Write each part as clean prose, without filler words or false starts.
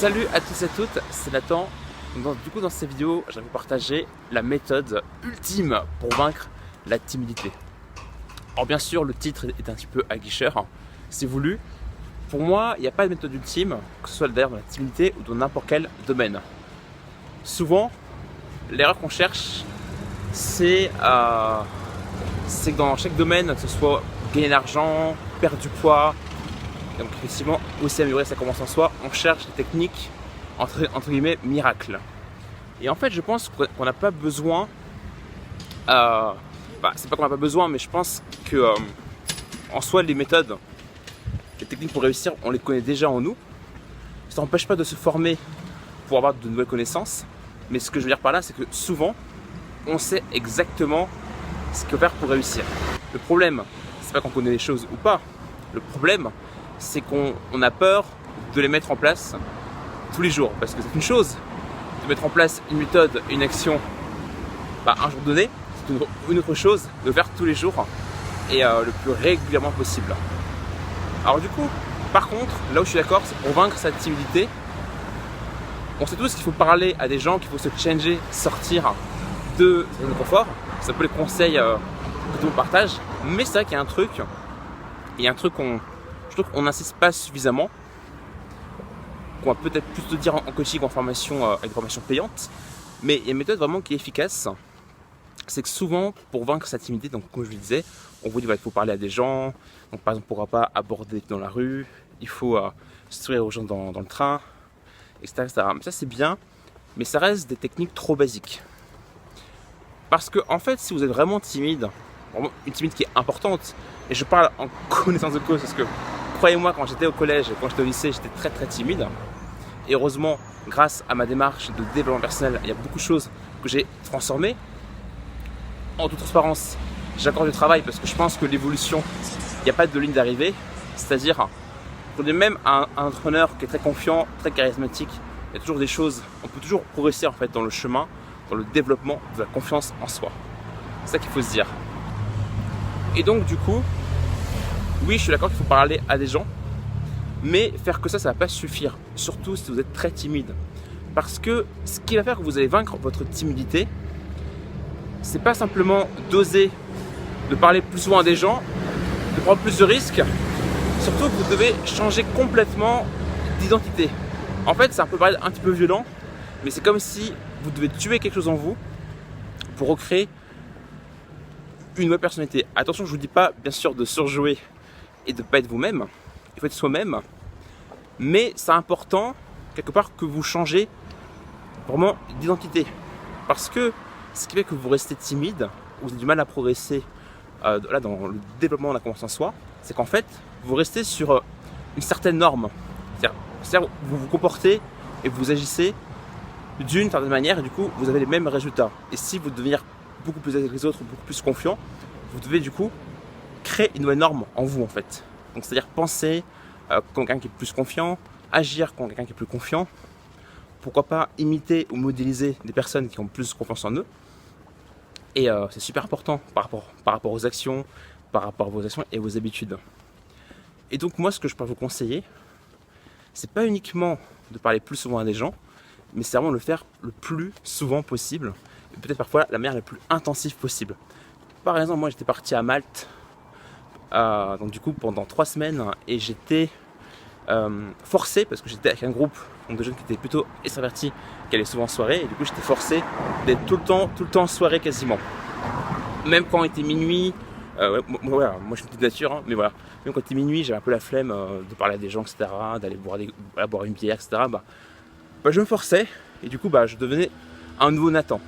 Salut à tous et à toutes, c'est Nathan. Dans cette vidéo, je vais vous partager la méthode ultime pour vaincre la timidité. Alors bien sûr, le titre est un petit peu aguicheur, c'est voulu. Pour moi, il n'y a pas de méthode ultime, que ce soit d'ailleurs dans la timidité ou dans n'importe quel domaine. Souvent, l'erreur qu'on cherche, c'est que dans chaque domaine, que ce soit gagner de l'argent, perdre du poids, donc effectivement aussi améliorer sa confiance en soi, on cherche des techniques entre guillemets miracles. Et en fait, je pense qu'on n'a pas besoin, c'est pas qu'on n'a pas besoin, mais je pense que en soi les méthodes, les techniques pour réussir, on les connaît déjà en nous. Ça n'empêche pas de se former pour avoir de nouvelles connaissances, mais ce que je veux dire par là, c'est que souvent on sait exactement ce qu'il faut faire pour réussir. Le problème, c'est pas qu'on connaît les choses ou pas. Le problème, c'est qu'on a peur de les mettre en place tous les jours. Parce que c'est une chose de mettre en place une méthode, une action un jour donné, c'est une autre chose de le faire tous les jours et le plus régulièrement possible. Alors du coup, par contre, là où je suis d'accord, c'est pour vaincre sa timidité, on sait tous qu'il faut parler à des gens, qu'il faut se changer, sortir de sa zone de confort. C'est un peu les conseils que tout le monde partage, mais c'est vrai qu'il y a un truc, je trouve qu'on n'insiste pas suffisamment, qu'on va peut-être plus te dire en coaching, en formation, avec des formations payantes, mais il y a une méthode vraiment qui est efficace. C'est que souvent, pour vaincre sa timidité, donc comme je le disais, on vous dit qu'il faut parler à des gens, donc par exemple, pourquoi pas aborder dans la rue, il faut sourire aux gens dans le train, etc., etc. Mais ça c'est bien, mais ça reste des techniques trop basiques. Parce que en fait, si vous êtes vraiment timide, vraiment une timide qui est importante, et je parle en connaissance de cause parce que croyez-moi, quand j'étais au collège et quand j'étais au lycée, j'étais très très timide. Et heureusement, grâce à ma démarche de développement personnel, il y a beaucoup de choses que j'ai transformées. En toute transparence, j'accorde du travail parce que je pense que l'évolution, il n'y a pas de ligne d'arrivée. C'est-à-dire, prenez même un entrepreneur qui est très confiant, très charismatique, il y a toujours des choses, on peut toujours progresser en fait dans le chemin, dans le développement de la confiance en soi. C'est ça qu'il faut se dire. Et donc du coup, oui, je suis d'accord qu'il faut parler à des gens, mais faire que ça ne va pas suffire, surtout si vous êtes très timide. Parce que ce qui va faire que vous allez vaincre votre timidité, c'est pas simplement d'oser, de parler plus souvent à des gens, de prendre plus de risques, surtout que vous devez changer complètement d'identité. En fait, c'est un petit peu violent, mais c'est comme si vous devez tuer quelque chose en vous pour recréer une nouvelle personnalité. Attention, je ne vous dis pas bien sûr de surjouer et de ne pas être vous-même, il faut être soi-même, mais c'est important quelque part que vous changez vraiment d'identité, parce que ce qui fait que vous restez timide, vous avez du mal à progresser dans le développement de la confiance en soi, c'est qu'en fait vous restez sur une certaine norme, c'est-à-dire vous vous comportez et vous agissez d'une certaine manière et du coup vous avez les mêmes résultats. Et si vous devenez beaucoup plus avec les autres, beaucoup plus confiant, vous devez du coup créer une nouvelle norme en vous en fait. Donc c'est-à-dire penser comme quelqu'un qui est plus confiant, agir comme quelqu'un qui est plus confiant, pourquoi pas imiter ou modéliser des personnes qui ont plus confiance en eux. Et c'est super important par rapport aux actions, par rapport à vos actions et vos habitudes. Et donc moi ce que je peux vous conseiller, c'est pas uniquement de parler plus souvent à des gens, mais c'est vraiment de le faire le plus souvent possible, et peut-être parfois la manière la plus intensive possible. Par exemple, moi j'étais parti à Malte, donc du coup pendant 3 semaines, et j'étais forcé, parce que j'étais avec un groupe de jeunes qui étaient plutôt extravertis, qui allaient souvent en soirée, et du coup j'étais forcé d'être tout le temps en soirée quasiment. Même quand il était minuit, moi je suis de toute nature, hein, mais voilà, même quand il était minuit, j'avais un peu la flemme de parler à des gens, etc., d'aller boire une bière, etc. Je me forçais, et du coup je devenais un nouveau Nathan.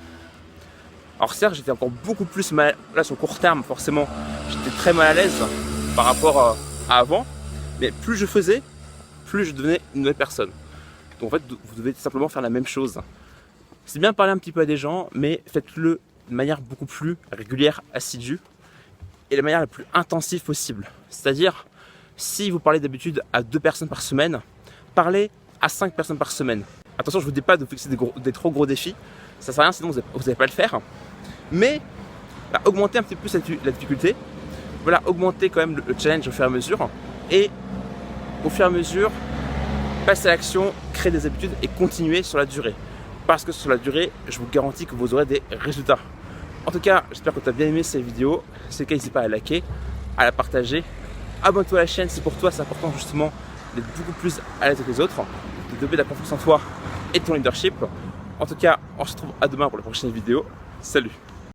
Alors certes, j'étais encore beaucoup plus mal, là sur le court terme, forcément, j'étais très mal à l'aise par rapport à avant, mais plus je faisais, plus je devenais une nouvelle personne. Donc en fait, vous devez simplement faire la même chose. C'est bien de parler un petit peu à des gens, mais faites-le de manière beaucoup plus régulière, assidue, et de manière la plus intensive possible. C'est-à-dire, si vous parlez d'habitude à 2 personnes par semaine, parlez à 5 personnes par semaine. Attention, je ne vous dis pas de fixer des trop gros défis, ça ne sert à rien sinon vous n'allez pas le faire. Mais augmentez un petit peu la difficulté, augmentez quand même le challenge au fur et à mesure. Et au fur et à mesure, passez à l'action, créez des habitudes et continuez sur la durée. Parce que sur la durée, je vous garantis que vous aurez des résultats. En tout cas, j'espère que tu as bien aimé cette vidéo. Si c'est le cas, n'hésite pas à liker, à la partager. Abonne-toi à la chaîne, c'est pour toi, c'est important justement d'être beaucoup plus à l'aise que les autres, de développer la confiance en toi et ton leadership. En tout cas, on se retrouve à demain pour la prochaine vidéo. Salut!